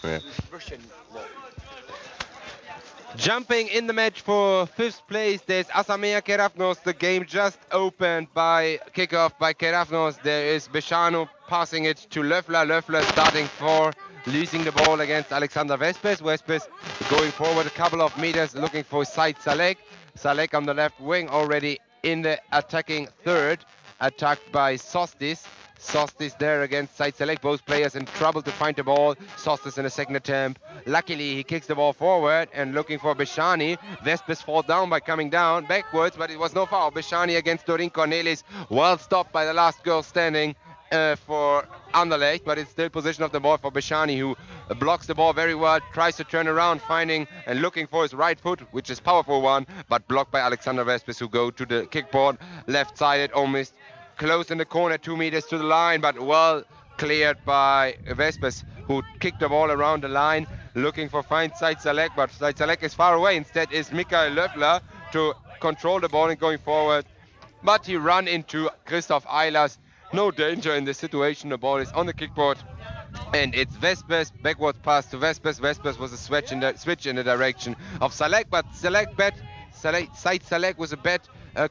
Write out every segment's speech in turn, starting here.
Yeah. Jumping in the match for 5th place, there's Asamea Keravnos. The game just opened by kickoff by Keravnos. There is Beshano passing it to Löffler. Löffler starting for losing the ball against Alexander Vespes. Vespes going forward a couple of meters looking for Said Salek. Salek on the left wing already in the attacking third, attacked by Sostis. Sostis there against Said Salek, both players in trouble to find the ball. Sostis in a second attempt. Luckily, he kicks the ball forward and looking for Beshani. Vespes fall down by coming down backwards, but it was no foul. Beshani against Dorin Cornelis, well stopped by the last girl standing for Anderlecht, but it's still position of the ball for Beshani, who blocks the ball very well, tries to turn around, finding and looking for his right foot, which is powerful one, but blocked by Alexander Vespes, who go to the kickboard, left-sided, almost close in the corner, 2 meters to the line, but well cleared by Vespes, who kicked the ball around the line, looking for fine Said Salek, but Said Salek is far away. Instead is Mikael Löffler to control the ball and going forward, but he ran into Christoph Eilers. No danger in this situation. The ball is on the kickboard, and it's Vespes. Backwards pass to Vespes. Vespes was a switch in the direction of Salek, but Said Salek was a bad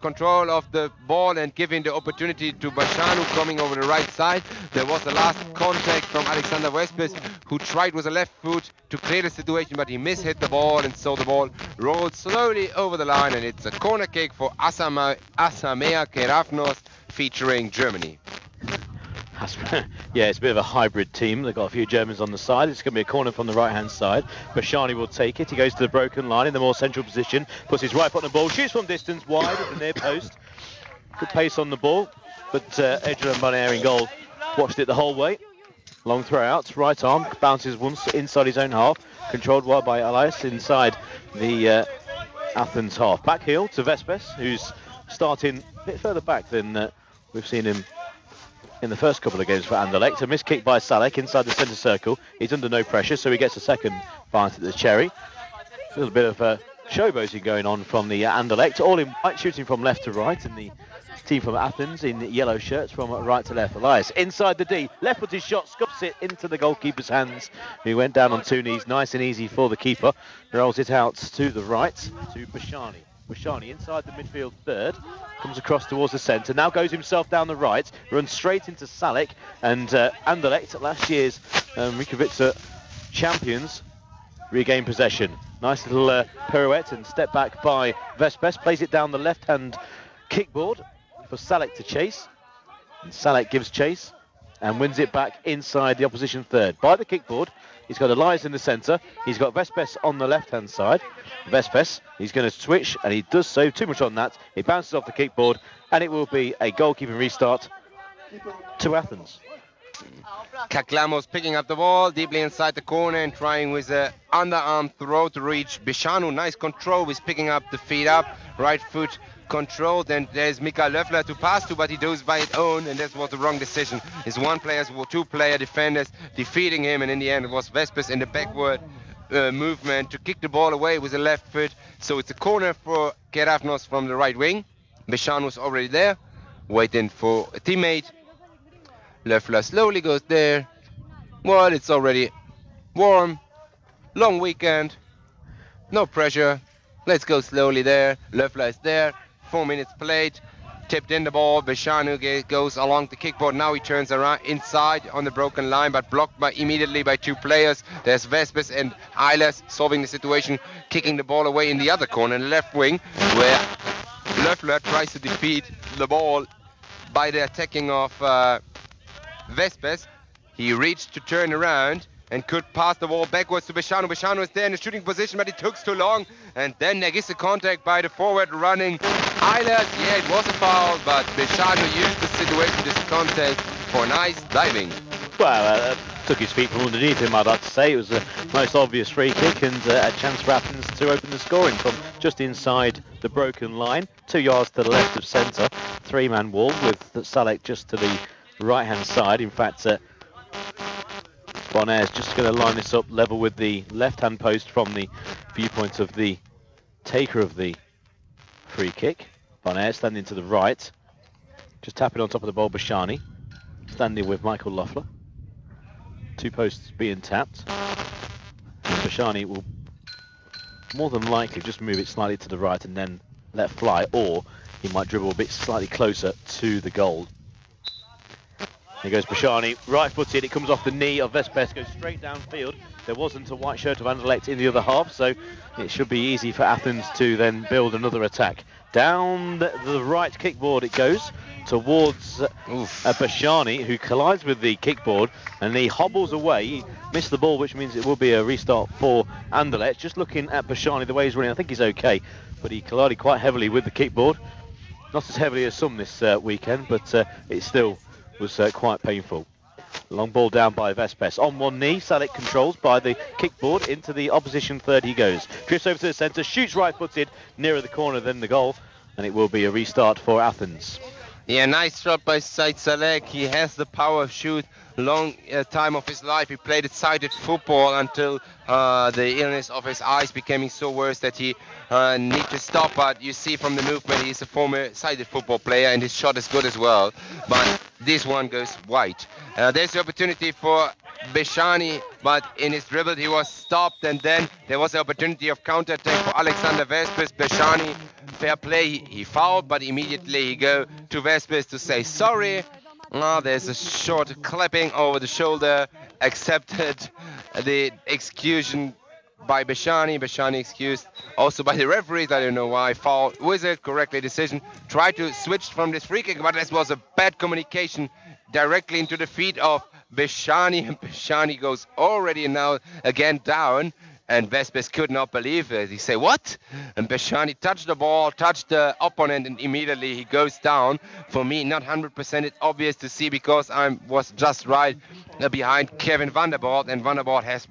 control of the ball and giving the opportunity to Bashanu coming over the right side. There was the last contact from Alexander Vespes, who tried with a left foot to clear the situation, but he mishit the ball, and so the ball rolled slowly over the line, and it's a corner kick for Asamea Keravnos featuring Germany. Yeah, it's a bit of a hybrid team. They've got a few Germans on the side. It's going to be a corner from the right-hand side. Bashani will take it. He goes to the broken line in the more central position, puts his right foot on the ball, shoots from distance wide at the near post. Good pace on the ball, but Edgerton Bonaire in goal watched it the whole way. Long throw out, right arm, bounces once inside his own half, controlled well by Elias inside the Athens half. Back heel to Vespes, who's starting a bit further back than we've seen him in the first couple of games for Anderlecht. A missed kick by Salek inside the centre circle. He's under no pressure, so he gets a second bite at the cherry. A little bit of showboating going on from the Anderlecht, all in white, shooting from left to right, and the team from Athens in yellow shirts from right to left. Elias inside the D, left-footed shot, scuffs it into the goalkeeper's hands, who went down on 2 knees, nice and easy for the keeper. Rolls it out to the right to Bashani. Bashani inside the midfield third, comes across towards the centre, now goes himself down the right, runs straight into Salek, and Anderlecht, last year's Rikavica champions, regain possession. Nice little pirouette and step back by Vespes, plays it down the left-hand kickboard for Salek to chase, and Salek gives chase and wins it back inside the opposition third. By the kickboard, he's got Elias in the centre, he's got Vespes on the left-hand side. Vespes, he's going to switch, and he does so, too much on that. He bounces off the kickboard, and it will be a goalkeeping restart to Athens. Kaklamos picking up the ball deeply inside the corner and trying with an underarm throw to reach Beshanu. Nice control with picking up the feet up, right foot controlled, and there's Mikael Löffler to pass to, but he does by his own, and that was the wrong decision. It's one player, 2 player defenders defeating him, and in the end it was Vespes in the backward movement to kick the ball away with the left foot. So it's a corner for Keravnos from the right wing. Beshanu was already there, waiting for a teammate. Löffler slowly goes there. Well, it's already warm, long weekend, no pressure. Let's go slowly there. Löffler is there, 4 minutes played, tipped in the ball. Beshanu goes along the kickboard. Now he turns around inside on the broken line, but blocked immediately by 2 players. There's Vespes and Eilers solving the situation, kicking the ball away in the other corner, in the left wing, where Löffler tries to defeat the ball by the attacking of Vespes. He reached to turn around and could pass the ball backwards to Beshanu. Beshanu is there in the shooting position, but it took too long. And then there is a contact by the forward running Eilers. Yeah, it was a foul, but Beshanu used the situation, this contact, for nice diving. Well, took his feet from underneath him, I'd like to say. It was the most obvious free kick, and a chance for Athens to open the scoring from just inside the broken line. 2 yards to the left of centre. 3-man wall with Salek just to the right-hand side. In fact, Bonaire's just going to line this up level with the left-hand post from the viewpoint of the taker of the free kick. Bonaire standing to the right, just tapping on top of the ball. Bashani standing with Michael Löffler. 2 posts being tapped. Bashani will more than likely just move it slightly to the right and then let fly, or he might dribble a bit slightly closer to the goal. Here goes Bashani, right-footed, it comes off the knee of Vespes, goes straight downfield. There wasn't a white shirt of Anderlecht in the other half, so it should be easy for Athens to then build another attack. Down the right kickboard it goes towards Bashani, who collides with the kickboard, and he hobbles away. He missed the ball, which means it will be a restart for Anderlecht. Just looking at Bashani, the way he's running, I think he's okay, but he collided quite heavily with the kickboard. Not as heavily as some this weekend, but it still was quite painful. Long ball down by Vespes. On one knee, Salek controls by the kickboard. Into the opposition third he goes. Drifts over to the centre, shoots right-footed, nearer the corner than the goal, and it will be a restart for Athens. Yeah, nice shot by Said Salek. He has the power of shoot. Long time of his life he played sighted football until the illness of his eyes becoming so worse that he need to stop. But you see from the movement he's a former sighted football player and his shot is good as well. But this one goes wide. There's the opportunity for Bashani, but in his dribble he was stopped, and then there was the opportunity of counter-attack for Alexander Vespes. Bashani, fair play, he fouled, but immediately he go to Vespes to say sorry. There's a short clapping over the shoulder, accepted the exclusion by Bashani. Bashani excused also by the referees, I don't know why. Foul, whistle, correctly decision. Tried to switch from this free kick, but this was a bad communication directly into the feet of Bashani. And Bashani goes already now again down. And Vespes could not believe it. He said, what? And Bashani touched the ball, touched the opponent, and immediately he goes down. For me, not 100% it's obvious to see because I was just right behind Kevin Vanderboort, and Vanderboort has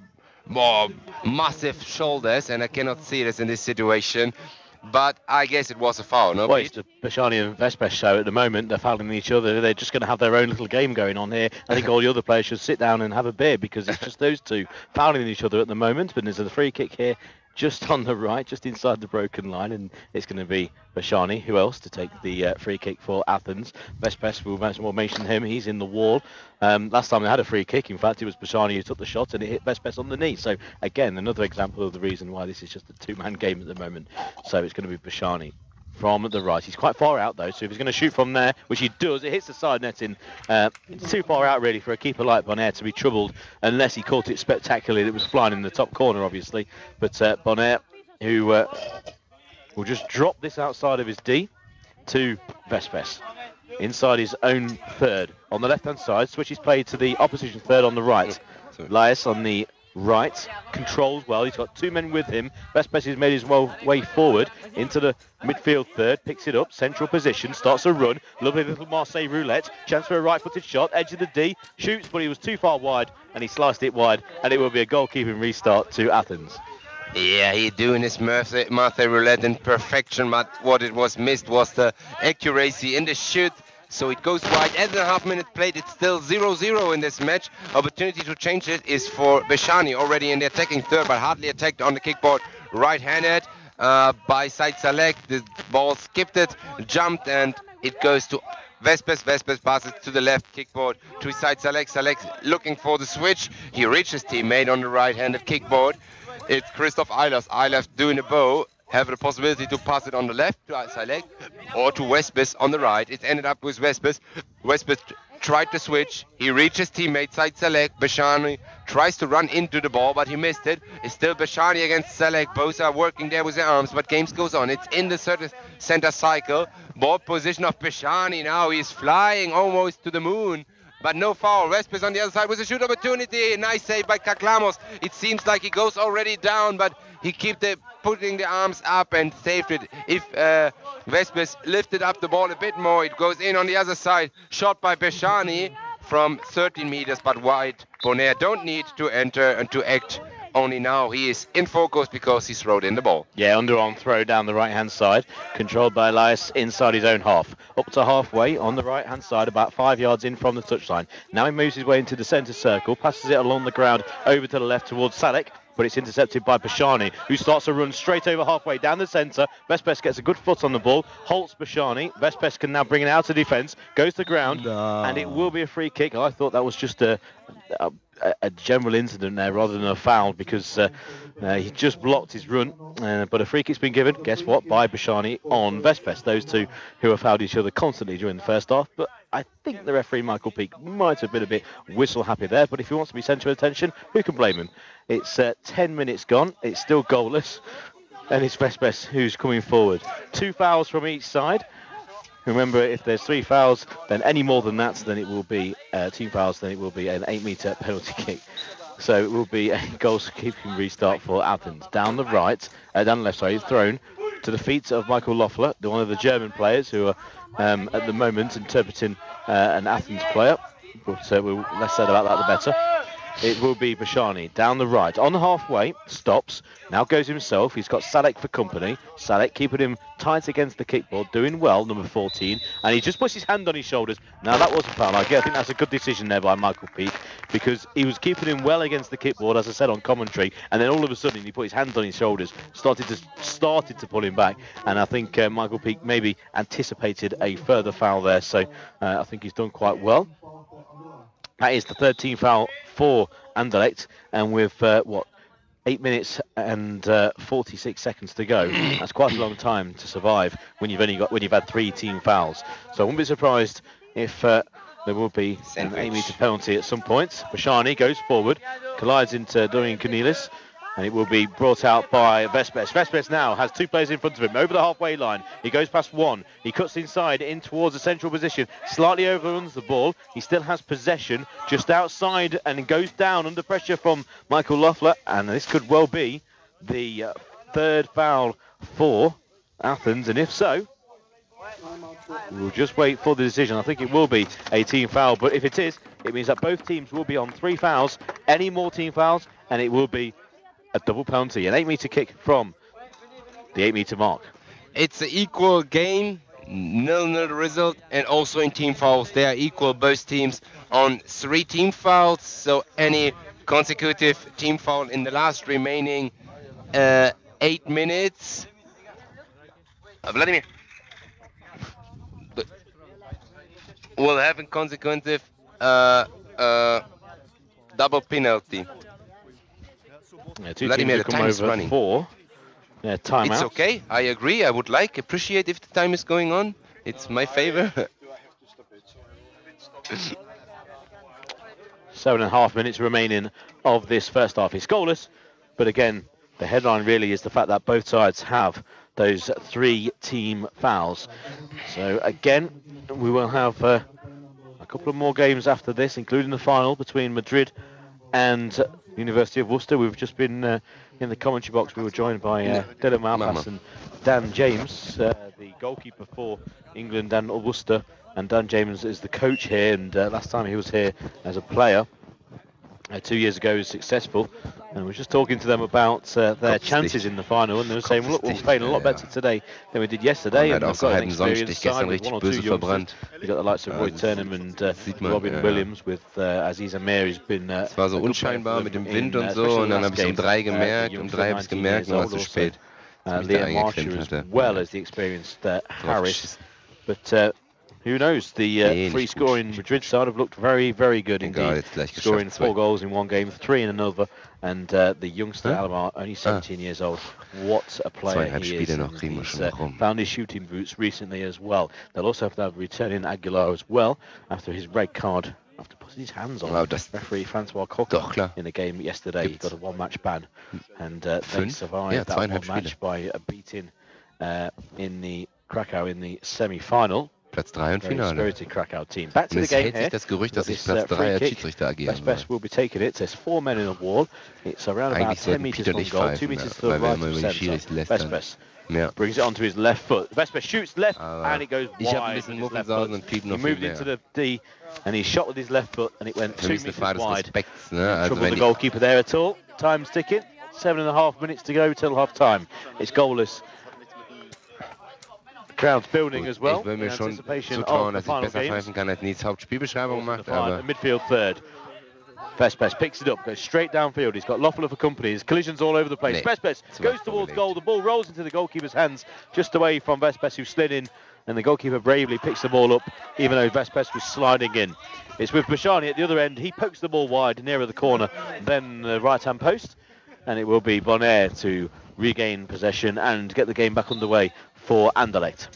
more massive shoulders, and I cannot see this in this situation. But I guess it was a foul, no? Well, it's the Bashani and Vespes show at the moment. They're fouling each other. They're just going to have their own little game going on here. I think all the other players should sit down and have a beer because it's just those two fouling each other at the moment. But there's a free kick here just on the right, just inside the broken line, and it's going to be Bashani. Who else to take the free kick for Athens? Vespes, we'll mention him. He's in the wall. Last time they had a free kick, in fact, it was Bashani who took the shot and it hit Vespes on the knee. So again, another example of the reason why this is just a two-man game at the moment. So it's going to be Bashani from the right. He's quite far out though, so if he's going to shoot from there, which he does, it hits the side netting. It's too far out really for a keeper like Bonner to be troubled unless he caught it spectacularly. It was flying in the top corner obviously, but Bonner, who will just drop this outside of his D to Vespes inside his own third on the left hand side. Switches play to the opposition third on the right. Laius on the right, controls well, he's got two men with him. Vespes has made his way forward into the midfield third, picks it up, central position, starts a run, lovely little Marseille roulette, chance for a right-footed shot, edge of the D, shoots, but he was too far wide and he sliced it wide, and it will be a goalkeeping restart to Athens. Yeah, he's doing his Marseille roulette in perfection, but what it was missed was the accuracy in the shoot. So it goes wide. 8.5 minutes played. It's still 0-0 in this match. Opportunity to change it is for Bashani, already in the attacking third, but hardly attacked on the kickboard. Right-handed by Said Salek. The ball skipped it, jumped, and it goes to Vespes. Vespes passes to the left kickboard to Said Salek. Salek looking for the switch. He reaches teammate on the right-handed kickboard. It's Christoph Eilers. Eilers doing a bow. Have the possibility to pass it on the left to Salek or to Vespes on the right. It ended up with Vespes. Vespes tried to switch. He reaches teammate Said Salek. Bashani tries to run into the ball, but he missed it. It's still Bashani against Salek. Both are working there with their arms, but games goes on. It's in the center cycle. Ball position of Bashani now. He's flying almost to the moon. But no foul. Vespes on the other side with a shoot opportunity. Nice save by Keravnos. It seems like he goes already down, but he kept putting the arms up and saved it. If Vespes lifted up the ball a bit more, it goes in on the other side. Shot by Bashani from 13 meters, but wide. Bonner don't need to enter and to act. Only now he is in focus because he's throwed in the ball. Yeah, underarm throw down the right-hand side, controlled by Elias inside his own half. Up to halfway on the right-hand side, about 5 yards in from the touchline. Now he moves his way into the centre circle, passes it along the ground over to the left towards Salek, but it's intercepted by Bashani, who starts to run straight over halfway down the centre. Vespes gets a good foot on the ball, halts Bashani. Vespes can now bring it out of defence, goes to the ground, and it will be a free kick. I thought that was just a a general incident there rather than a foul, because he just blocked his run. But a free kick's been given, guess what, by Bashani on Vespes. Those two who have fouled each other constantly during the first half. But I think the referee, Michael Peake, might have been a bit whistle happy there. But if he wants to be central attention, who can blame him? It's 10 minutes gone. It's still goalless. And it's Vespes who's coming forward. 2 fouls from each side. Remember, if there's 3 fouls, then any more than that, then it will be 2 fouls, then it will be an 8-metre penalty kick. So it will be a goal-keeping restart for Athens. Down the left, sorry, thrown to the feet of Michael Loeffler, one of the German players who are at the moment interpreting an Athens player. But less said about that, the better. It will be Bashani down the right, on the halfway, stops, now goes himself. He's got Sadek for company. Sadek keeping him tight against the kickboard, doing well, number 14. And he just puts his hand on his shoulders. Now that was a foul. I think that's a good decision there by Michael Peake, because he was keeping him well against the kickboard, as I said on commentary. And then all of a sudden he put his hands on his shoulders, started to pull him back. And I think Michael Peake maybe anticipated a further foul there. So I think he's done quite well. That is the 3rd team foul for Anderlecht, and with 8 minutes and 46 seconds to go, that's quite a long time to survive when you've had 3 team fouls. So I wouldn't be surprised if there will be an 8-metre penalty at some point. Bashani goes forward, collides into Dorian Cornelis, and it will be brought out by Vespes. Vespes now has 2 players in front of him over the halfway line. He goes past one. He cuts inside in towards the central position. Slightly overruns the ball. He still has possession just outside and goes down under pressure from Michael Loeffler. And this could well be the 3rd foul for Athens. And if so, we'll just wait for the decision. I think it will be a team foul. But if it is, it means that both teams will be on 3 fouls. Any more team fouls, and it will be a double penalty, an 8-metre kick from the 8-metre mark. It's an equal game, 0-0 result, and also in team fouls they are equal, both teams on 3 team fouls. So any consecutive team foul in the last remaining 8 minutes. Vladimir will have a consecutive double penalty. Yeah, 2 teams have come over for timeout. It's okay. I agree. I would appreciate if the time is going on. It's my favor. 7.5 minutes remaining of this first half. It's goalless, but again, the headline really is the fact that both sides have those 3 team fouls. So again, we will have a couple of more games after this, including the final between Madrid and University of Worcester. We've just been in the commentary box. We were joined by Dylan Malpass and Dan James, the goalkeeper for England and Worcester. And Dan James is the coach here, and last time he was here as a player 2 years ago, he was successful. And we're just talking to them about their chances in the final, and they were saying, well, look, we're playing a lot better today than we did yesterday. And they've got an experienced side with 1 or 2 youngsters. You've got the likes of Roy Turnham and Robin Williams with Aziz Amir, who's been Es war so unscheinbar mit dem Wind und so, und dann habe ich um 3 gemerkt, um 3 habe ich gemerkt, und dann war es zu spät. Liam Marcher as well as the experienced Harris. But who knows? The free-scoring Madrid side have looked very, very good indeed, scoring 4 goals in 1 game, 3 in another. And the youngster Alamar, only 17 years old, what a player he is. He's found his shooting boots recently as well. They'll also have to have returning Aguilar as well after his red card, after putting his hands on referee Francois Coquelin in the game yesterday. He got a 1-match ban, and they survived that 1 match by beating in the Krakow in the semi-final. Platz 3 und Finale. Spirited Krakow team. Back to the game here. Das Gerücht, dass ich Platz 3 als Schiedsrichter agieren will. Vespes will be taking it. There's 4 men in the wall. It's around about 10 metres from goal, 2 metres to the right of centre. Vespes brings it onto his left foot. Vespes shoots left, and it goes wide with his left foot. He moved into the D, and he shot with his left foot, and it went 2 metres wide. Trouble the goalkeeper there at all. Time's ticking. 7.5 minutes to go till half time. It's goalless. Crowd's building as well. Ich will mir schon zutrauen, dass ich besser pfeifen kann, als Nies Hauptspielbeschreibung macht. Aber midfield third. Vespes picks it up, goes straight downfield. He's got Loeffler for company. His collisions all over the place. Vespes goes towards goal. The ball rolls into the goalkeeper's hands, just away from Vespes, who slid in, and the goalkeeper bravely picks the ball up, even though Vespes was sliding in. It's with Bashani at the other end. He pokes the ball wide, nearer the corner, then the right-hand post, and it will be Bonaire to regain possession and get the game back underway for Anderlecht.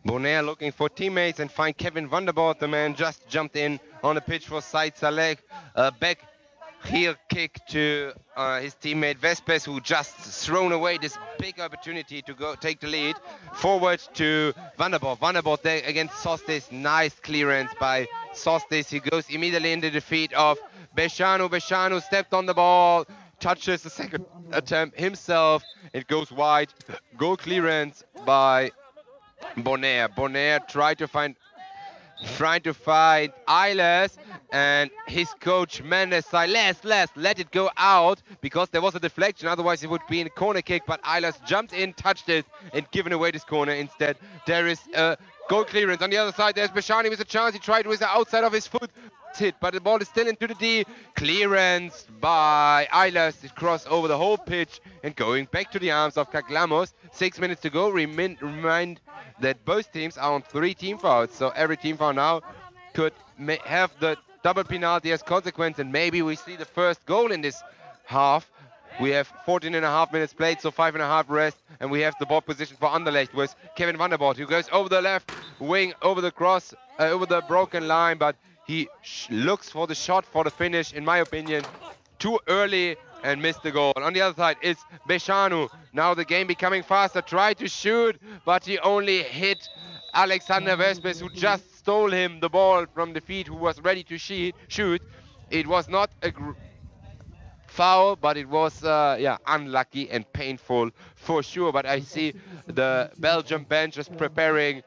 Bonaire looking for teammates and find Kevin Vanderboort. The man just jumped in on the pitch for Said Saleh. Back heel kick to his teammate Vespes, who just thrown away this big opportunity to go take the lead. Forward to Vanderboort. Vanderboort there against Sostis. Nice clearance by Sostis. He goes immediately into the feet of Beshanu. Beshanu stepped on the ball, touches the second attempt himself. It goes wide. Goal clearance by Bonaire. Bonaire tried to find Eilers, and his coach Mendes said, let it go out, because there was a deflection, otherwise it would be in a corner kick, but Eilers jumped in, touched it, and given away this corner instead. There is a goal clearance. On the other side, there's Beshani with a chance. He tried with the outside of his foot. Hit, but the ball is still into the D. Clearance by Eilers. It crossed over the whole pitch and going back to the arms of Keravnos. 6 minutes to go. Remind that both teams are on 3 team fouls, so every team foul now could have the double penalty as consequence, and maybe we see the first goal in this half. We have 14.5 minutes played, so 5.5 rest, and we have the ball position for Anderlecht with Kevin Vanderboort, who goes over the left wing, over the cross, over the broken line, but he looks for the shot, for the finish, in my opinion, too early and missed the goal. On the other side, it's Beshanu. Now the game becoming faster. Tried to shoot, but he only hit Alexander Vespes, who just stole him the ball from the feet, who was ready to shoot. It was not a foul, but it was unlucky and painful for sure. But I see the Belgium bench is preparing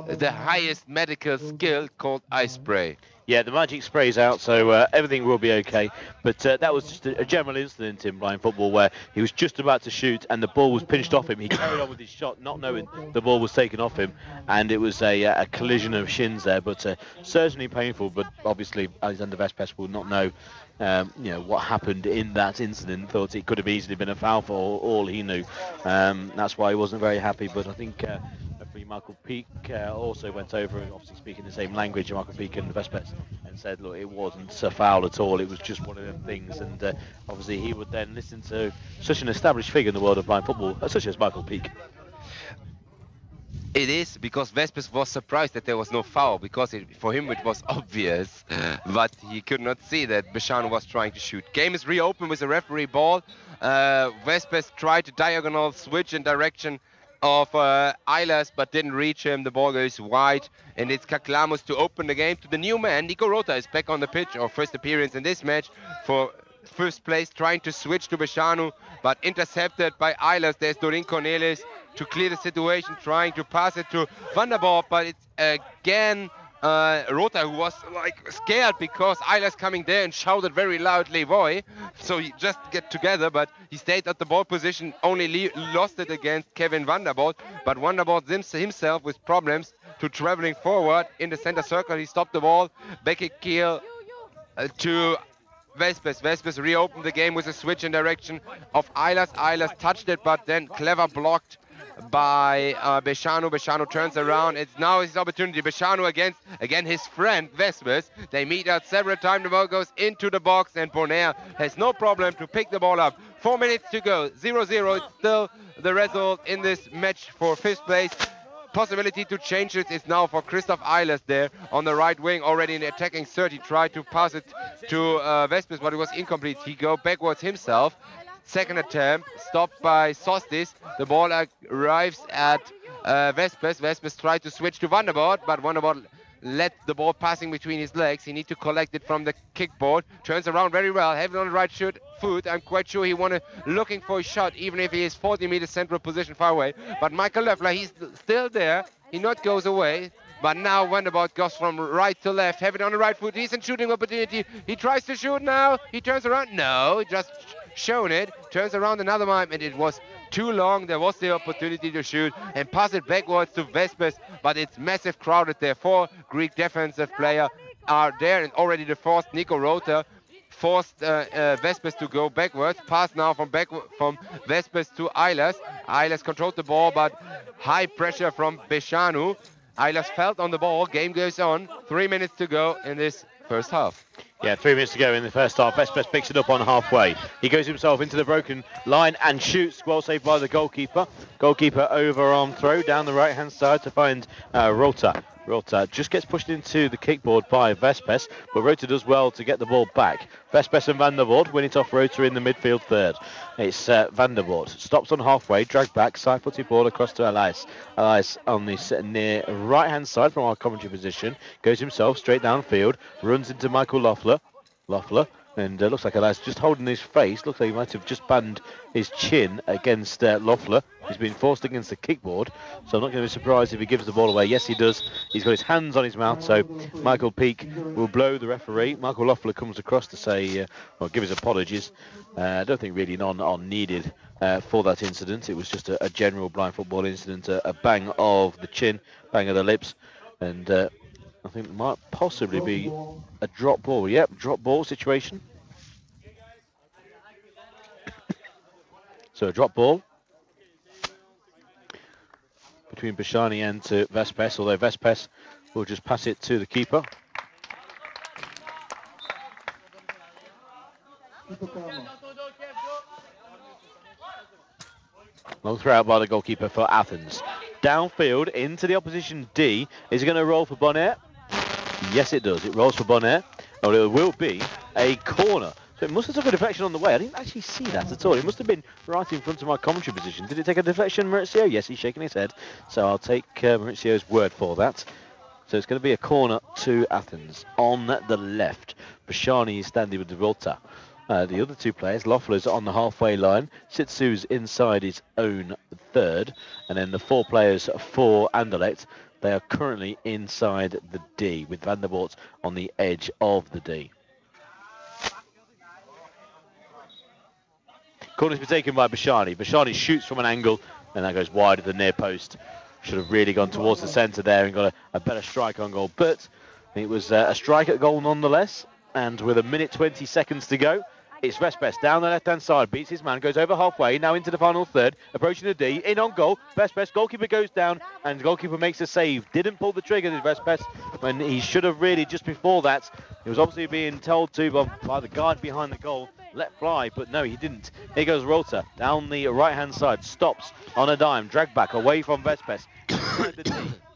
the highest medical skill called ice spray. Yeah, the magic spray's out, so everything will be okay. But that was just a general incident in blind football where he was just about to shoot and the ball was pinched off him. He carried on with his shot, not knowing the ball was taken off him, and it was a collision of shins there. But certainly painful. But obviously, Alexander Vespes will not know, what happened in that incident. Thought it could have easily been a foul for all he knew. That's why he wasn't very happy. But I think Michael Peake also went over, and obviously speaking the same language, Michael Peake and Vespes, and said, look, it wasn't a foul at all, it was just one of them things. And obviously he would then listen to such an established figure in the world of blind football, such as Michael Peake. It is, because Vespes was surprised that there was no foul, because for him it was obvious, but he could not see that Beshanu was trying to shoot. Game is reopened with a referee ball. Vespes tried to diagonal switch in direction of Eilers, but didn't reach him. The ball goes wide, and it's Keravnos to open the game to the new man. Nico Rota is back on the pitch, or first appearance in this match for first place, trying to switch to Beshanu, but intercepted by Eilers. There's Dorin Cornelis to clear the situation, trying to pass it to Vanderboort, but it's again Rota, who was like scared because Eilers coming there and shouted very loudly, "Voy!" So he just get together, but he stayed at the ball position, only lost it against Kevin Vanderboort. But Vanderboort himself with problems to traveling forward in the center circle. He stopped the ball, back a keel to Vespes. Vespes reopened the game with a switch in direction of Eilers. Eilers touched it, but then clever blocked by Beshanu. Beshanu turns around. It's now his opportunity. Beshanu against, again, his friend Vespes. They meet out several times. The ball goes into the box, and Bonaire has no problem to pick the ball up. 4 minutes to go. 0-0. It's still the result in this match for fifth place. Possibility to change it is now for Christoph Eilers there on the right wing, already in the attacking third. He tried to pass it to Vespes, but it was incomplete. He go backwards himself. Second attempt, stopped by Sostis. The ball arrives at Vespes. Vespes tried to switch to Vanderboort, but Vanderboort let the ball passing between his legs. He needs to collect it from the kickboard. Turns around very well, have it on the right foot. I'm quite sure he wanted looking for a shot, even if he is 40 meters central position far away. But Michael Loeffler, he's still there. He not goes away. But now Vanderboort goes from right to left, have it on the right foot. Decent shooting opportunity. He tries to shoot now. He turns around. No, he just shown it. Turns around another time, and it was too long. There was the opportunity to shoot and pass it backwards to Vespes, but it's massive crowded there. 4 Greek defensive players are there, and already the fourth, Nico Rota. forced Vespers to go backwards. Pass now from Vespers to Eilers. Eilers controlled the ball, but high pressure from Beshanu. Eilers felt on the ball. Game goes on. 3 minutes to go in this first half. Yeah, 3 minutes to go in the first half. Vespers picks it up on halfway. He goes himself into the broken line and shoots. Well saved by the goalkeeper. Goalkeeper overarm throw down the right-hand side to find Rota. Rota just gets pushed into the kickboard by Vespers, but Rota does well to get the ball back. Vespers and Van der Voort win it off Rota in the midfield third. It's Van der Voort. Stops on halfway, dragged back, side-footed ball across to Elias. Elias on the near right-hand side from our commentary position. Goes himself straight downfield, runs into Michael Loeffler. And looks like Elias just holding his face. Looks like he might have just banged his chin against Loeffler. He's been forced against the kickboard, so I'm not going to be surprised if he gives the ball away. Yes, he does. He's got his hands on his mouth, so Michael Peake will blow the referee. Michael Loeffler comes across to say, or give his apologies. I don't think really none are needed for that incident. It was just a general blind football incident, a bang of the chin, bang of the lips, and I think it might possibly be a drop ball. Yep, drop ball situation. So a drop ball between Bashani and to Vespers, although Vespers will just pass it to the keeper. Long throw out by the goalkeeper for Athens. Downfield into the opposition D. Is it going to roll for Bonnet? Yes, it does. It rolls for Bonnet. Oh, it will be a corner. So it must have took a deflection on the way. I didn't actually see that at all. It must have been right in front of my commentary position. Did it take a deflection, Maurizio? Yes, he's shaking his head. So I'll take Maurizio's word for that. So it's going to be a corner to Athens on the left. Bashani is standing with Volta. The other two players, Loeffler's on the halfway line. Sitsu's inside his own third. And then the four players for Anderlecht, they are currently inside the D, with Van der Voort on the edge of the D. Corner's been taken by Bashani. Bashani shoots from an angle, and that goes wide of the near post. Should have really gone towards the centre there and got a better strike on goal. But it was a strike at goal nonetheless. And with 1:20 seconds to go, it's Vespers down the left-hand side, beats his man, goes over halfway, now into the final third, approaching the D, in on goal. Vespers, goalkeeper goes down, and the goalkeeper makes a save. Didn't pull the trigger, did Vespers, when he should have really just before that. He was obviously being told to by the guard behind the goal, let fly, but no, he didn't. Here goes Rota down the right-hand side, stops on a dime, dragged back away from Vespers.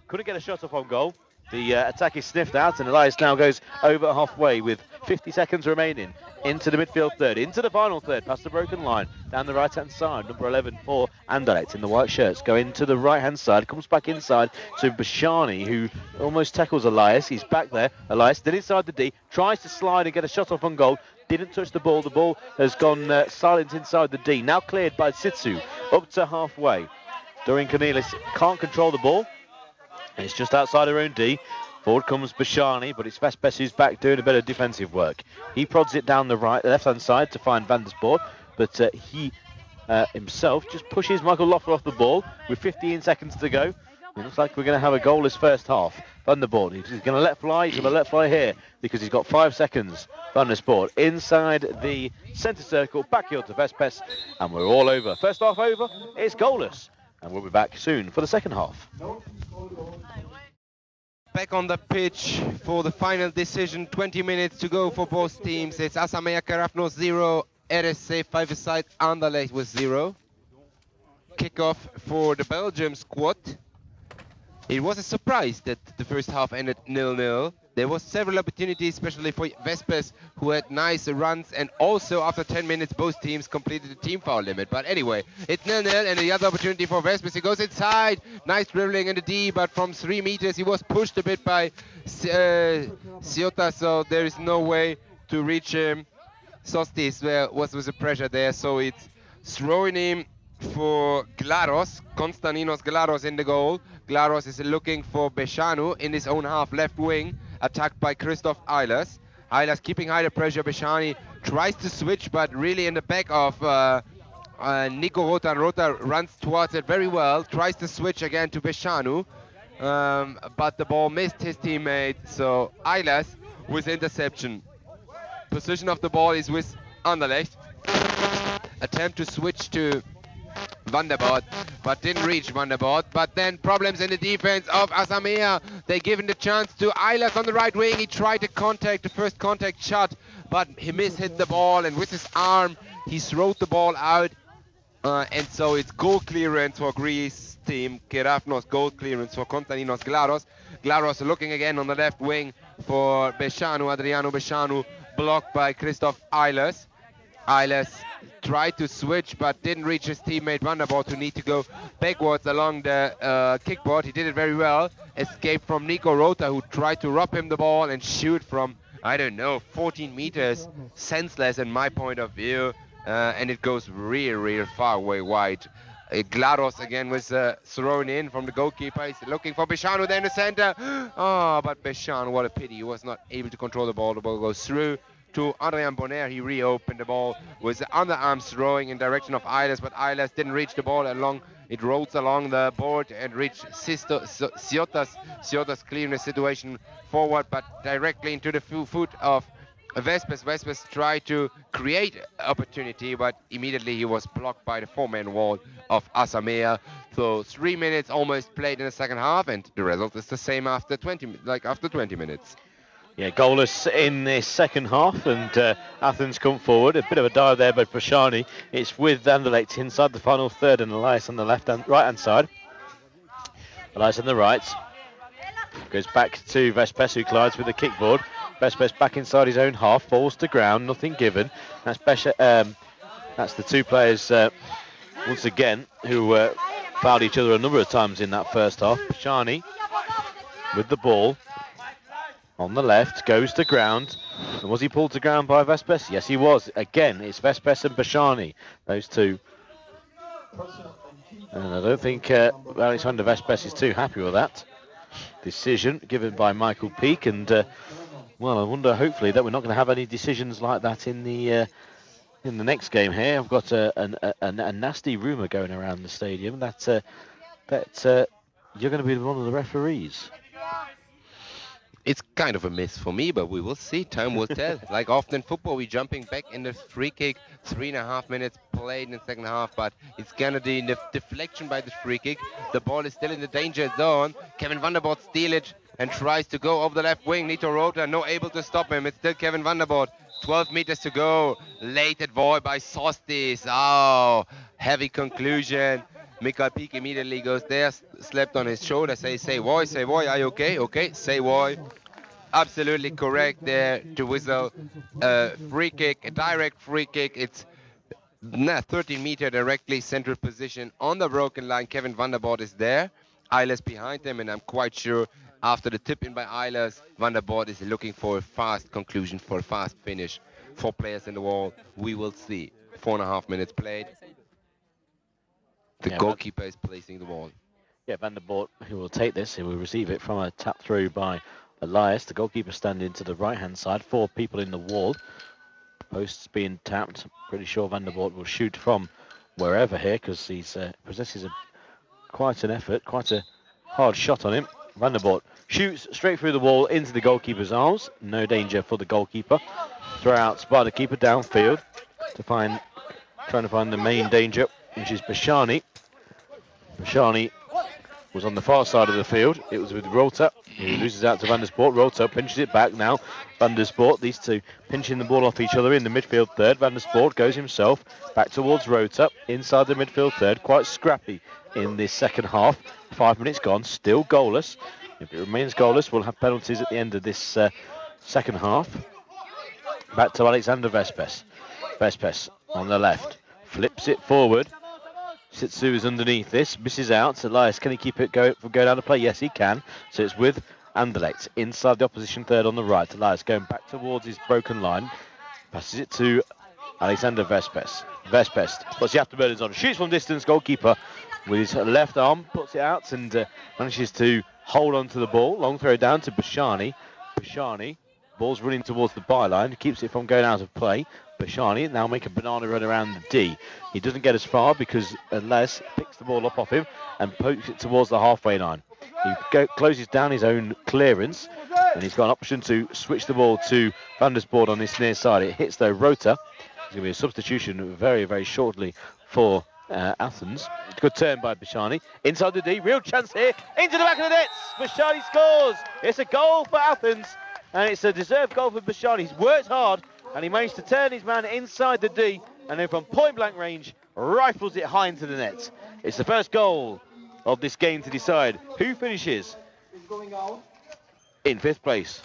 Couldn't get a shot off on goal. The attack is sniffed out, and Elias now goes over halfway with 50 seconds remaining into the midfield third, into the final third, past the broken line, down the right-hand side. Number 11 for Anderlecht in the white shirts, going to the right-hand side, comes back inside to Bashani, who almost tackles Elias. He's back there. Elias still inside the D, tries to slide and get a shot off on goal. Didn't touch the ball. The ball has gone silent inside the D. Now cleared by Sitsu, up to halfway. Dorian Cornelis can't control the ball. It's just outside her own D. Forward comes Bashani, but it's Vespers who's back doing a bit of defensive work. He prods it down the left-hand side to find Van der Voort, but he himself just pushes Michael Loeffler off the ball with 15 seconds to go. It looks like we're going to have a goalless first half. Van der Voort, he's going to let fly. He's going to let fly here because he's got 5 seconds. Van der Voort inside the centre circle, backheel to Vespers, and we're all over. First half over, it's goalless, and we'll be back soon for the second half. Back on the pitch for the final decision. 20 minutes to go for both teams. It's Asamea Keravnos 0, RSC 5-a-side Anderlecht with 0. Kickoff for the Belgium squad. It was a surprise that the first half ended 0-0. There was several opportunities, especially for Vespers, who had nice runs, and also after 10 minutes both teams completed the team foul limit. But anyway, it's 0-0, and the other opportunity for Vespers, he goes inside, nice dribbling in the D, but from 3 meters he was pushed a bit by Ciota, so there is no way to reach him. Sostis was with the pressure there, so it's throwing him for Glaros, Konstantinos Glaros in the goal. Glaros is looking for Beshanu in his own half left wing, attacked by Christoph Eilers. Eilers keeping high the pressure. Beshani tries to switch, but really in the back of Nico Rota. Rota runs towards it very well, tries to switch again to Beshanu, but the ball missed his teammate, so Eilers with interception. Position of the ball is with Anderlecht. Attempt to switch to Van der Boot, but didn't reach Van der Boot. But then problems in the defense of Asamea. They given the chance to Eilers on the right wing. He tried to contact, the first contact shot, but he hit the ball, and with his arm he throwed the ball out. And so it's goal clearance for Greece team. Keravnos goal clearance for Konstantinos Glaros. Glaros looking again on the left wing for Beshanu, Adriano Beshanu, blocked by Christoph Eilers. Eilers tried to switch but didn't reach his teammate Van der Boot, who need to go backwards along the kickboard. He did it very well. Escaped from Nico Rota, who tried to rob him the ball and shoot from, I don't know, 14 meters. Senseless in my point of view. And it goes real far away wide. Glados again was thrown in from the goalkeeper. He's looking for Beshanu there in the center. Oh, but Beshanu, what a pity. He was not able to control the ball. The ball goes through to Adrian Bonner. He reopened the ball with the underarms throwing in direction of Eilers, but Eilers didn't reach the ball along. It rolls along the board and reached Siotas. Siotas clearing the situation forward, but directly into the foot of Vespers. Vespers tried to create opportunity, but immediately he was blocked by the four-man wall of Asamea. So 3 minutes almost played in the second half, and the result is the same after 20 minutes. Yeah, goalless in the second half, and Athens come forward. A bit of a dive there by Prashani. It's with Anderlecht inside the final third, and Elias on the right-hand side. Elias on the right. Goes back to Vespers, who glides with the kickboard. Vespers back inside his own half, falls to ground, nothing given. That's the two players, once again, who fouled each other a number of times in that first half. Prashani with the ball. On the left, goes to ground. And was he pulled to ground by Vespers? Yes, he was. Again, it's Vespers and Bashani, those two. And I don't think Alexander Vespers is too happy with that decision given by Michael Peake. And, well, I wonder, hopefully, that we're not going to have any decisions like that in the next game here. I've got a nasty rumour going around the stadium that you're going to be one of the referees. It's kind of a miss for me, but we will see. Time will tell. Like often in football, we're jumping back in the free kick. 3.5 minutes played in the second half, but it's gonna be the deflection by the free kick. The ball is still in the danger zone. Kevin Van der Boot steals it and tries to go over the left wing. Nito Rota not able to stop him. It's still Kevin Van der Boot. 12 meters to go. Late avoid by Sostis. Oh, heavy conclusion. Michael Peake immediately goes there, slapped on his shoulder, say boy, are you okay? Okay, say boy. Absolutely correct there to whistle. Free kick, a direct free kick. It's 13 meter directly central position on the broken line. Kevin Van der Boot is there. Eilers behind him, and I'm quite sure after the tip in by Eilers, Van der Boot is looking for a fast conclusion, for a fast finish. 4 players in the wall. We will see. 4.5 minutes played. The goalkeeper is placing the ball. Yeah, Van der Boot, who will take this, he will receive it from a tap through by Elias. The goalkeeper standing to the right-hand side. 4 people in the wall. Posts being tapped. Pretty sure Van der Boot will shoot from wherever here, because he possesses quite an effort, quite a hard shot on him. Van der Boot shoots straight through the wall into the goalkeeper's arms. No danger for the goalkeeper. Throw out by the keeper downfield trying to find the main danger, which is Bashani. Bashani was on the far side of the field. It was with Rota. He loses out to Van der Sport. Rota pinches it back now. Van der Sport, these two pinching the ball off each other in the midfield third. Van der Sport goes himself back towards Rota inside the midfield third. Quite scrappy in this second half. 5 minutes gone, still goalless. If it remains goalless, we'll have penalties at the end of this second half. Back to Alexander Vespers. Vespers on the left. Flips it forward. Sitsu is underneath this, misses out. Elias, can he keep it going down to play? Yes, he can. So it's with Anderlecht inside the opposition third on the right. Elias going back towards his broken line. Passes it to Alexander Vespers. Vespers puts the afterburners on. Shoots from distance. Goalkeeper with his left arm puts it out and manages to hold on to the ball. Long throw down to Bashani. Bashani. Ball's running towards the byline. Keeps it from going out of play. Bashani now make a banana run around the D. He doesn't get as far because Les picks the ball up off him and pokes it towards the halfway line. He closes down his own clearance and he's got an option to switch the ball to Vandersboord on this near side. It hits though Rota. There's going to be a substitution very, very shortly for Athens. Good turn by Bashani. Inside the D, real chance here. Into the back of the nets. Bashani scores. It's a goal for Athens, and it's a deserved goal for Bashani. He's worked hard, and he managed to turn his man inside the D, and then from point-blank range, rifles it high into the net. It's the first goal of this game to decide who finishes in 5th place.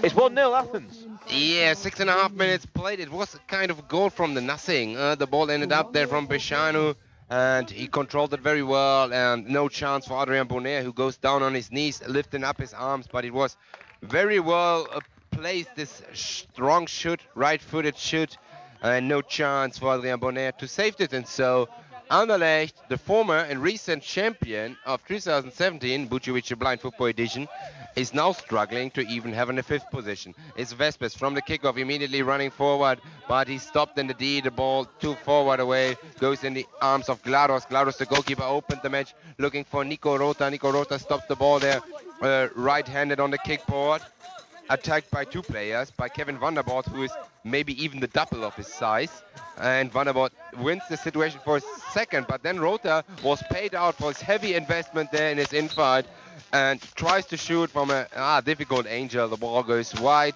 It's 1-0 Athens. Yeah, 6.5 minutes played. It was a kind of a goal from the nothing. The ball ended up there from Beshanu, and he controlled it very well, and no chance for Adrien Bonner, who goes down on his knees, lifting up his arms, but it was very well placed, this strong shoot, right-footed shoot, and no chance for Adrien Bonner to save it. And so Anderlecht, the former and recent champion of 2017 Bucevic Blind Football Edition, is now struggling to even have in the 5th position. It's Vespers from the kickoff, immediately running forward, but he stopped in the D. The ball too forward away, goes in the arms of Glados. Glados, the goalkeeper, opened the match, looking for Nico Rota. Nico Rota stopped the ball there, right-handed on the kickboard. Attacked by 2 players, by Kevin Vanderboord, who is maybe even the double of his size. And Vanderboord wins the situation for a second, but then Rota was paid out for his heavy investment there in his infight and tries to shoot from a difficult angle. The ball goes wide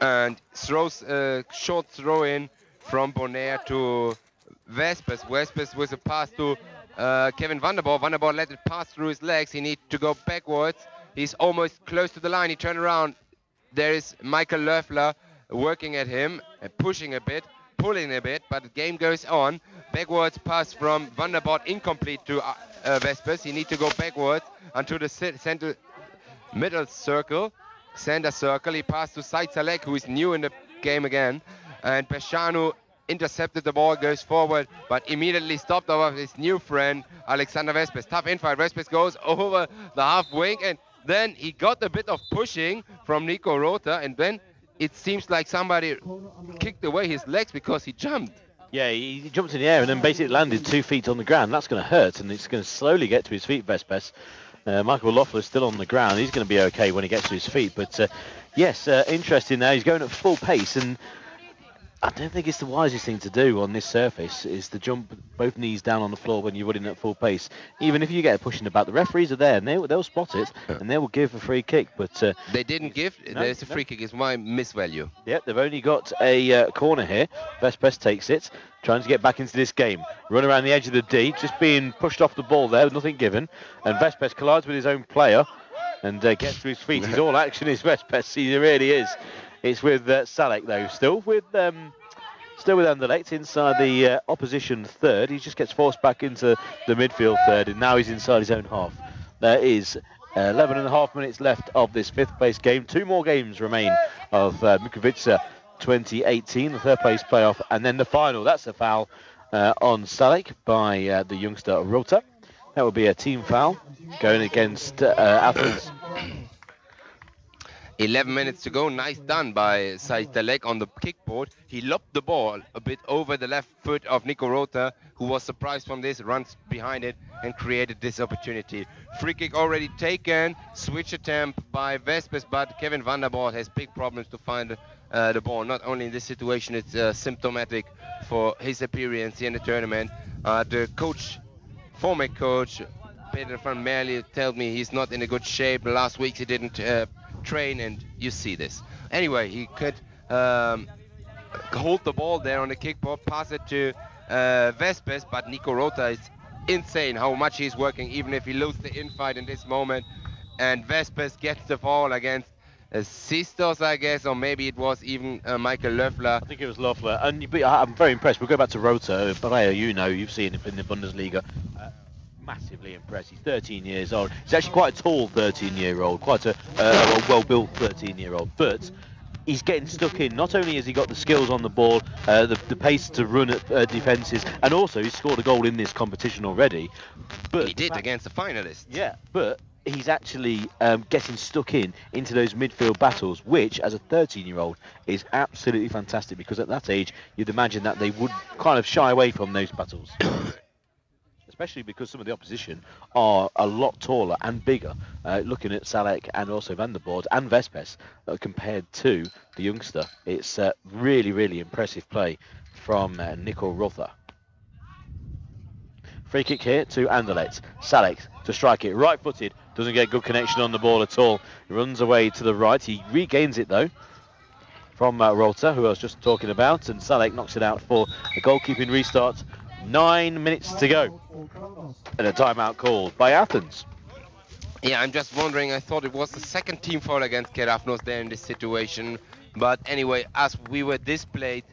and throws a short throw in from Bonner to Vespers. Vespers with a pass to Kevin Vanderboord. Vanderboord let it pass through his legs. He needs to go backwards. He's almost close to the line. He turned around. There is Michael Löffler working at him, pushing a bit, pulling a bit, but the game goes on. Backwards pass from Vanderboord, incomplete to Vespers. He needs to go backwards onto the center middle circle, center circle. He passed to Said Salek, who is new in the game again, and Beshanu intercepted the ball, goes forward, but immediately stopped over his new friend Alexander Vespers. Tough infight. Vespers goes over the half wing, and then he got a bit of pushing from Nico Rota, and then it seems like somebody kicked away his legs because he jumped. Yeah, he jumped in the air and then basically landed 2 feet on the ground. That's going to hurt, and it's going to slowly get to his feet, Vespers. Michael Loeffler is still on the ground. He's going to be okay when he gets to his feet. But yes, interesting now. He's going at full pace, and I don't think it's the wisest thing to do on this surface is to jump both knees down on the floor when you're running at full pace. Even if you get a push in the back, the referees are there and they'll spot it and they will give a free kick. But they didn't give. There's a free kick. It's my misvalue. Yep, they've only got a corner here. Vespers takes it, trying to get back into this game. Run around the edge of the D, just being pushed off the ball there, nothing given. And Vespers collides with his own player and gets to his feet. He's all action, is Vespers. He really is. It's with Salek though, still with Anderlecht inside the opposition third. He just gets forced back into the midfield third, and now he's inside his own half. There is 11.5 minutes left of this 5th place game. 2 more games remain of Bucevic 2018, the 3rd place playoff, and then the final. That's a foul on Salek by the youngster Rota. That would be a team foul going against Athens. 11 minutes to go. Nice done by Said Salek on the kickboard. He lobbed the ball a bit over the left foot of Nico Rota, who was surprised from this, runs behind it and created this opportunity. Free kick already taken. Switch attempt by Vespers, but Kevin Vanderboord has big problems to find the ball. Not only in this situation, it's symptomatic for his appearance here in the tournament. The coach, former coach, Peter van Merle, told me he's not in a good shape. Last week he didn't train, and you see this. Anyway, he could hold the ball there on the kickboard, pass it to Vespers, but Nico Rota is insane how much he's working, even if he loses the infight in this moment. And Vespers gets the foul against Sistos, I guess, or maybe it was even Michael Löffler. I think it was Löffler, and I'm very impressed. We'll go back to Rota, player you've seen him in the Bundesliga. Massively impressed. He's 13 years old. He's actually quite a tall 13-year-old, quite a well-built 13-year-old, but he's getting stuck in. Not only has he got the skills on the ball, the pace to run at defences, and also he's scored a goal in this competition already. But he did against the finalists. Yeah, but he's actually getting stuck into those midfield battles, which, as a 13-year-old, is absolutely fantastic, because at that age, you'd imagine that they would kind of shy away from those battles. especially because some of the opposition are a lot taller and bigger. Looking at Salek and also Van der Voort and Vespes compared to the youngster, it's really, really impressive play from Nico Rother. Free kick here to Anderlecht. Salek to strike it, right-footed, doesn't get good connection on the ball at all. He runs away to the right, he regains it though from Rother, who I was just talking about, and Salek knocks it out for a goalkeeping restart. 9 minutes to go, and a timeout called by Athens. Yeah, I'm just wondering, I thought it was the second team foul against Keravnos there in this situation, but anyway, as we were displayed,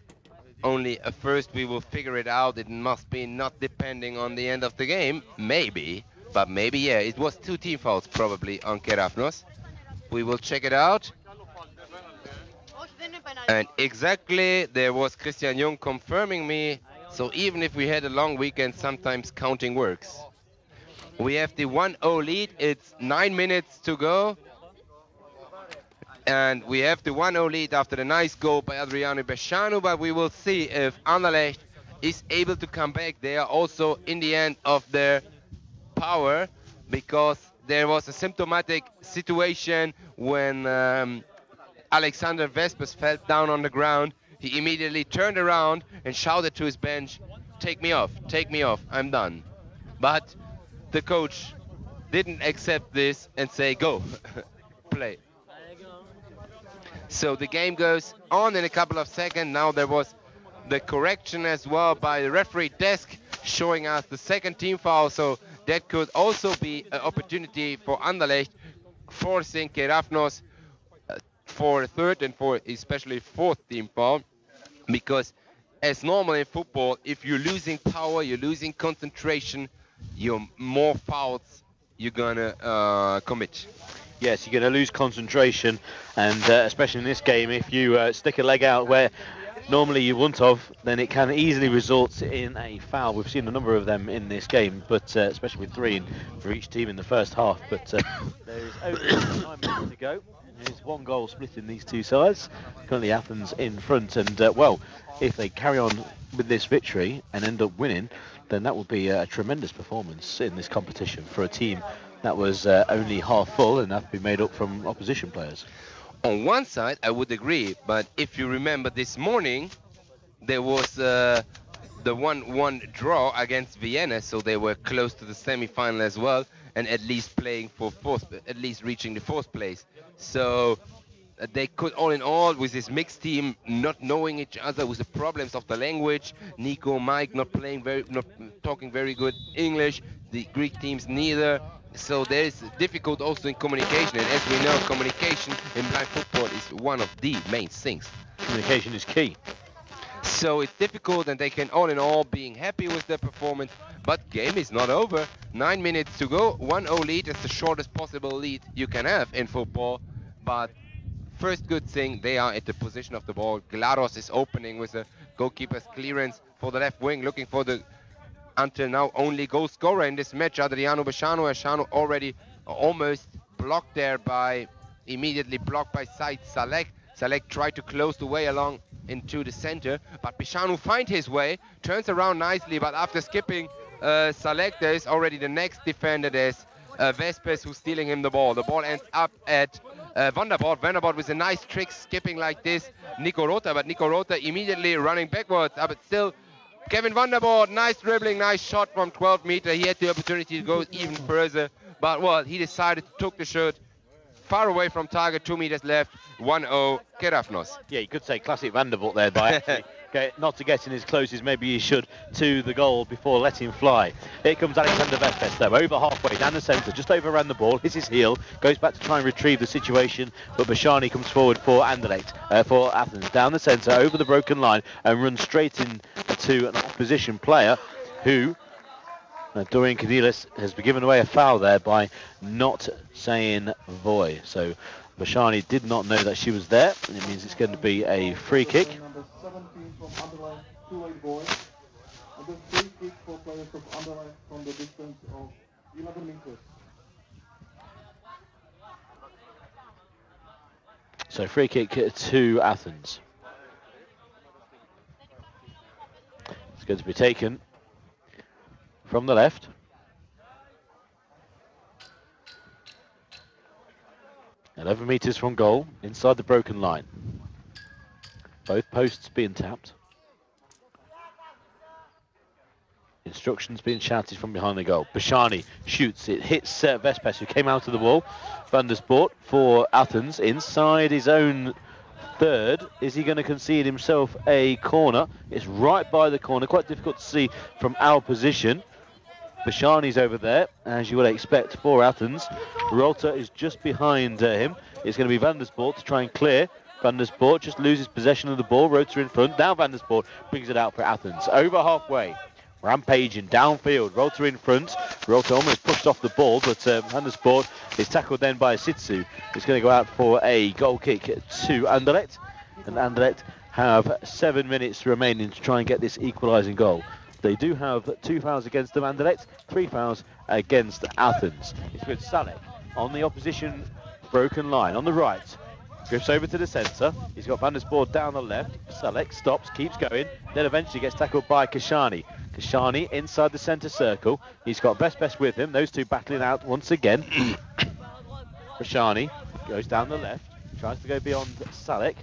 only at first we will figure it out. It must be not depending on the end of the game, maybe, but maybe, yeah, it was 2 team fouls probably on Keravnos. We will check it out. And exactly, there was Christian Jung confirming me, so even if we had a long weekend, sometimes counting works. We have the 1-0 lead, it's 9 minutes to go. And we have the 1-0 lead after the nice goal by Adriano Bescianu, but we will see if Anderlecht is able to come back. They are also in the end of their power, because there was a symptomatic situation when Alexander Vespes fell down on the ground. He immediately turned around and shouted to his bench, take me off, I'm done. But the coach didn't accept this and say, go, play. So the game goes on in a couple of seconds. Now there was the correction as well by the referee desk, showing us the second team foul. So that could also be an opportunity for Anderlecht, forcing Keravnos for a third and for especially fourth team foul. Because as normal in football, if you're losing power, you're losing concentration, you're more fouls you're gonna commit. Yes, you're going to lose concentration, and especially in this game, if you stick a leg out where normally you wouldn't have, then it can easily result in a foul. We've seen a number of them in this game, but especially with 3 for each team in the first half. But there is only 9 minutes to go. There's 1 goal split in these 2 sides. Currently Athens in front, and well, if they carry on with this victory and end up winning, then that would be a tremendous performance in this competition for a team that was only half full and have to be made up from opposition players. On one side, I would agree, but if you remember this morning, there was the 1-1 draw against Vienna, so they were close to the semi-final as well, and at least playing for at least reaching the 4th place. So they could, all in all, with this mixed team, not knowing each other, with the problems of the language, Nico, Mike not talking very good English, the Greek teams neither. So there is difficult also in communication, and as we know, communication in blind football is one of the main things. Communication is key. So it's difficult, and they can all in all being happy with their performance, but game is not over. 9 minutes to go, 1-0 lead is the shortest possible lead you can have in football, but first good thing, they are at the position of the ball. GLaDOS is opening with the goalkeeper's clearance for the left wing, looking for the until now only goal scorer in this match, Adriano Bescianu. Bescianu already almost blocked there immediately blocked by Said Salek. Salek tried to close the way along into the center, but Bescianu finds his way, turns around nicely, but after skipping Salek, there is already the next defender. There's Vespes who's stealing him the ball. The ball ends up at Van der Voort. Van der Voort with a nice trick, skipping like this, Nico Rother, but Nico Rother immediately running backwards, but still Kevin Van der Voort, nice dribbling, nice shot from 12 meters. He had the opportunity to go even further, but well, he decided to take the shot far away from target, 2 meters left, 1-0 Keravnos. Yeah, you could say classic Van der Voort there by actually not to get in as close as maybe he should to the goal before letting fly. Here comes Alexander Vespes though, over halfway down the centre, just overran the ball, hits his heel, goes back to try and retrieve the situation, but Bashani comes forward for Anderlecht, for Athens, down the centre, over the broken line, and runs straight into an opposition player who, Dorian Canilis, has been given away a foul there by not saying voy. So Bashani did not know that she was there, and it means it's going to be a free kick. Number 17 from Anderlecht, two-way voy. And the free kick for players of Anderlecht from the distance of 11 meters. So free kick to Athens. It's going to be taken from the left. 11 metres from goal, inside the broken line. Both posts being tapped. Instructions being shouted from behind the goal. Bashani shoots, it hits Vespes, who came out of the wall. Van der Sport for Athens, inside his own third. Is he going to concede himself a corner? It's right by the corner, quite difficult to see from our position. Bashani's over there, as you would expect for Athens. Rota is just behind him. It's going to be Van der Sport to try and clear. Van der Sport just loses possession of the ball. Rota in front. Now Van der Sport brings it out for Athens. Over halfway. Rampaging downfield. Rota in front. Rota almost pushed off the ball, but Van der Sport is tackled then by Sitsu. It's going to go out for a goal kick to Anderlecht. And Anderlecht have 7 minutes remaining to try and get this equalising goal. They do have 2 fouls against them, Anderlecht, 3 fouls against Athens. It's with Salek on the opposition broken line on the right. Drifts over to the centre. He's got Van der Sport down the left. Salek stops, keeps going, then eventually gets tackled by Kashani. Kashani inside the centre circle. He's got Vespes with him. Those two battling out once again. Kashani goes down the left, tries to go beyond Salek.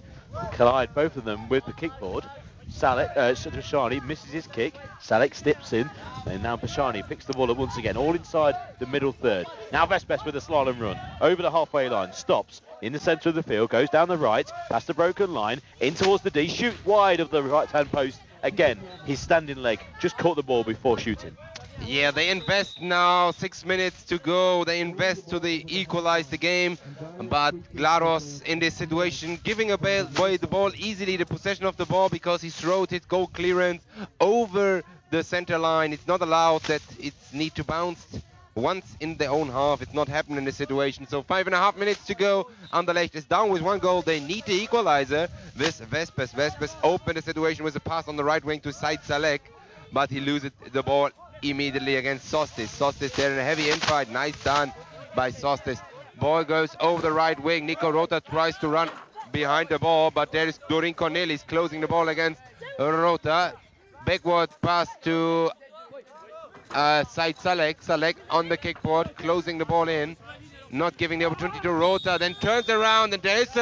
Collide both of them with the kickboard. Bashani misses his kick. Salek steps in, and now Bashani picks the ball up once again, all inside the middle third. Now Vespes with a slalom run over the halfway line, stops in the centre of the field, goes down the right, past the broken line, in towards the D, shoots wide of the right-hand post. Again, his standing leg just caught the ball before shooting. Yeah, they invest now, 6 minutes to go. They invest to equalize the game, but Glaros in this situation giving away the ball easily, the possession of the ball, because he throws his goal clearance over the center line. It's not allowed that it need to bounce once in their own half. It's not happening in this situation. So 5.5 minutes to go. Anderlecht is down with 1 goal. They need the equalizer. This Vespes. Vespes opened the situation with a pass on the right wing to Said Salek, but he loses the ball immediately against Sostis. Sostis there in a heavy infight. Nice done by Sostis. Ball goes over the right wing. Nico Rota tries to run behind the ball, but there is Dorin Cornelis closing the ball against Rota. Backward pass to Said Salek. Salek on the kickboard, closing the ball in, not giving the opportunity to Rota, then turns around, and there is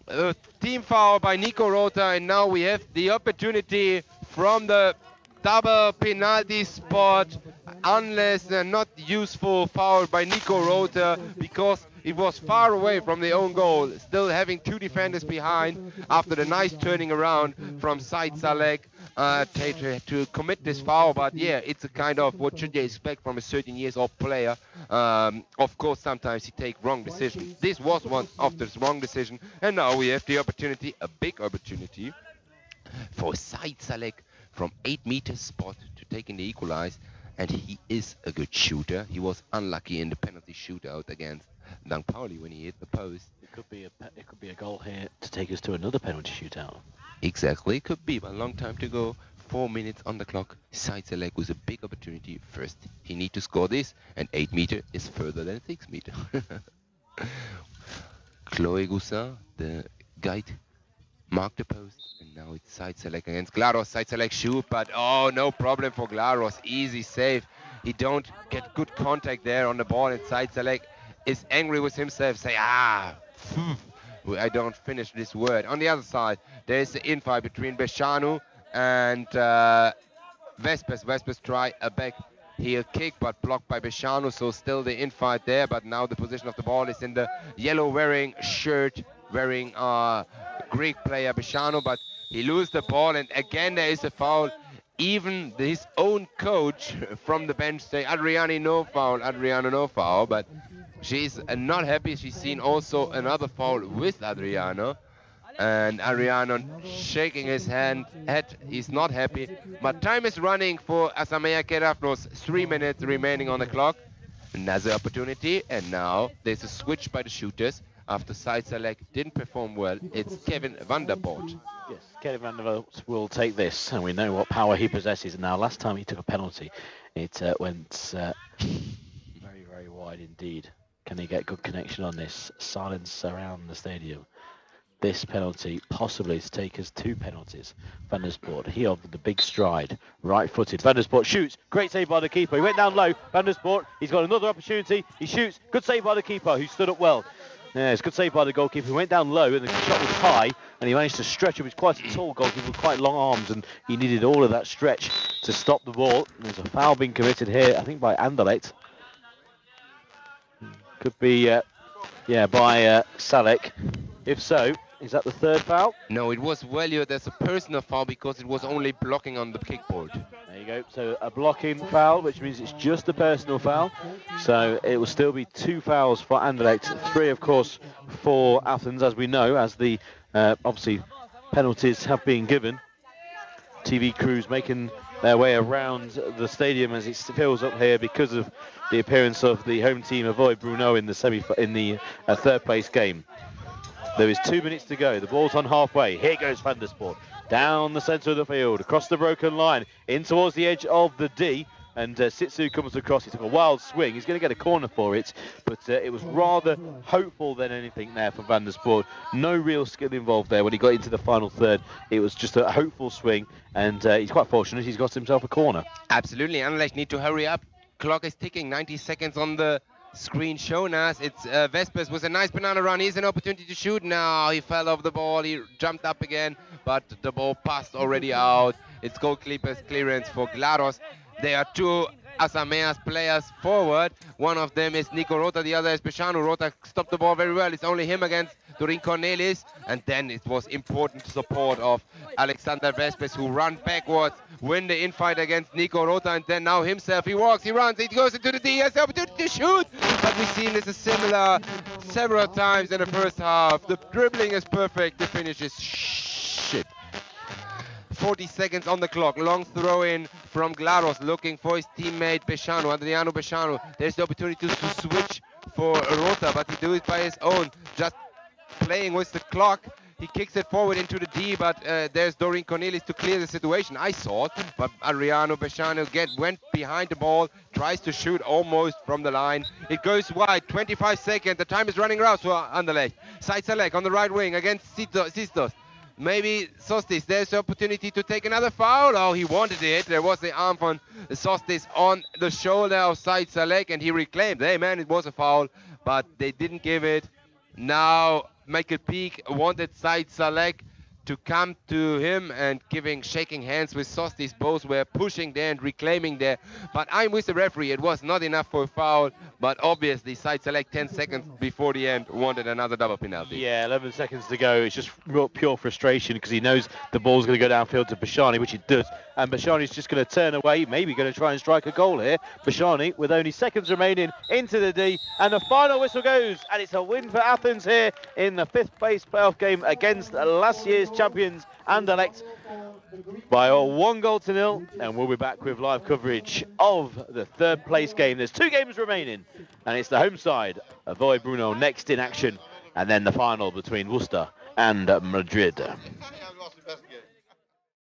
a team foul by Nico Rota, and now we have the opportunity from the double penalty spot, unless they're not useful foul by Nico Rota, because it was far away from the own goal, still having 2 defenders behind after the nice turning around from Said Salek to commit this foul. But yeah, it's a kind of what should you expect from a 13-year-old player. Of course, sometimes he takes wrong decisions. This was one of the wrong decisions, and now we have the opportunity, a big opportunity, for Said Salek from 8 meters spot to take in the equalize, and he is a good shooter. He was unlucky in the penalty shootout against Dang Pauli when he hit the post. It could be a goal here to take us to another penalty shootout. Exactly, it could be, but a long time to go. 4 minutes on the clock. Said Salek with a big opportunity. First, he needs to score this, and 8 meter is further than 6 meter. Chloe Goussin, the guide, marked the post, and now it's Said Salek against Glaros. Said Salek shoot, but oh, no problem for Glaros. Easy save. He don't get good contact there on the ball, and Said Salek is angry with himself, say, I don't finish this word. On the other side, there is the infight between Beshanu and Vespes. Vespes try a back heel kick, but blocked by Beshanu, so still the infight there, but now the position of the ball is in the yellow wearing shirt, wearing Greek player Beshanu, but he loses the ball, and again there is a foul. Even his own coach from the bench say, Adriano no foul, but she's not happy. She's seen also another foul with Adriano, and Adriano shaking his head. He's not happy, but time is running for Asamea Keravnos. 3 minutes remaining on the clock. Another opportunity, and now there's a switch by the shooters. After Said Salek didn't perform well, it's Kevin van der Voort. Yes, Kevin van der Voort will take this, and we know what power he possesses. Now, last time he took a penalty, it went very, very wide indeed. Can he get good connection on this? Silence around the stadium. This penalty possibly to take us 2 penalties. Van der Sport, he of the big stride, right-footed. Van der Sport shoots, great save by the keeper. He went down low. Van der Sport, he's got another opportunity. He shoots, good save by the keeper, who stood up well. Yeah, it's a good save by the goalkeeper. He went down low and the shot was high, and he managed to stretch him. He's quite a tall goalkeeper with quite long arms, and he needed all of that stretch to stop the ball. There's a foul being committed here, I think by Anderlecht. Could be, by Salek. If so, is that the third foul? No, it was valued as a personal foul because it was only blocking on the kickboard. There you go. So a blocking foul, which means it's just a personal foul. So it will still be 2 fouls for Anderlecht, 3, of course, for Athens, as we know, as the obviously penalties have been given. TV crews making their way around the stadium as it fills up here because of the appearance of the home team Avoid Bruno in the third place game. There is 2 minutes to go. The ball's on halfway. Here goes Van der Sport. Down the centre of the field, across the broken line, in towards the edge of the D. And Sitsu comes across. He took a wild swing. He's going to get a corner for it. But it was rather hopeful than anything there for Van der Sport. No real skill involved there when he got into the final third. It was just a hopeful swing. And he's quite fortunate. He's got himself a corner. Absolutely. Anderlecht need to hurry up. Clock is ticking. 90 seconds on the screen shown us. It's Vespers with a nice banana run. Here's an opportunity to shoot. Now he fell off the ball. He jumped up again, but the ball passed already out. It's goalkeeper's clearance for GLaDOS. There are 2 Asameas players forward. One of them is Nico Rota, the other is Beshanu. Rota stopped the ball very well. It's only him against Dorin Cornelis. And then it was important support of Alexander Vespers, who ran backwards, win the infight against Nico Rota, and then now himself, he walks, he runs, he goes into the D, he has the opportunity to shoot. But we've seen this is similar several times in the first half. The dribbling is perfect, the finish is shit. 40 seconds on the clock. Long throw in from GLaDOS, looking for his teammate Beshanu, Adriano Beshanu. There's the opportunity to switch for Rota, but he do it by his own, just playing with the clock. He kicks it forward into the D, but there's Dorin Cornelis to clear the situation. I saw it, but Adriano Beshanu went behind the ball, tries to shoot almost from the line. It goes wide, 25 seconds. The time is running out for Anderlecht. Side select on the right wing against Sistos. Maybe Sostis, there's the opportunity to take another foul. Oh, he wanted it. There was the arm from Sostis on the shoulder of Said Salek, and he reclaimed, hey man, it was a foul, but they didn't give it. Now Michael Peak wanted Said Salek to come to him and shaking hands with Sostis. Both were pushing there and reclaiming there. But I'm with the referee. It was not enough for a foul, but obviously Said Salek 10 seconds before the end wanted another double penalty. Yeah, 11 seconds to go. It's just pure frustration because he knows the ball's going to go downfield to Bashani, which it does. And Bashani's just going to turn away, maybe going to try and strike a goal here. Bashani, with only seconds remaining, into the D. And the final whistle goes. And it's a win for Athens here in the 5th place playoff game against last year's champions Anderlecht by 1-0. And we'll be back with live coverage of the 3rd place game. There's 2 games remaining, and it's the home side, Avoid Bruno, next in action, and then the final between Worcester and Madrid.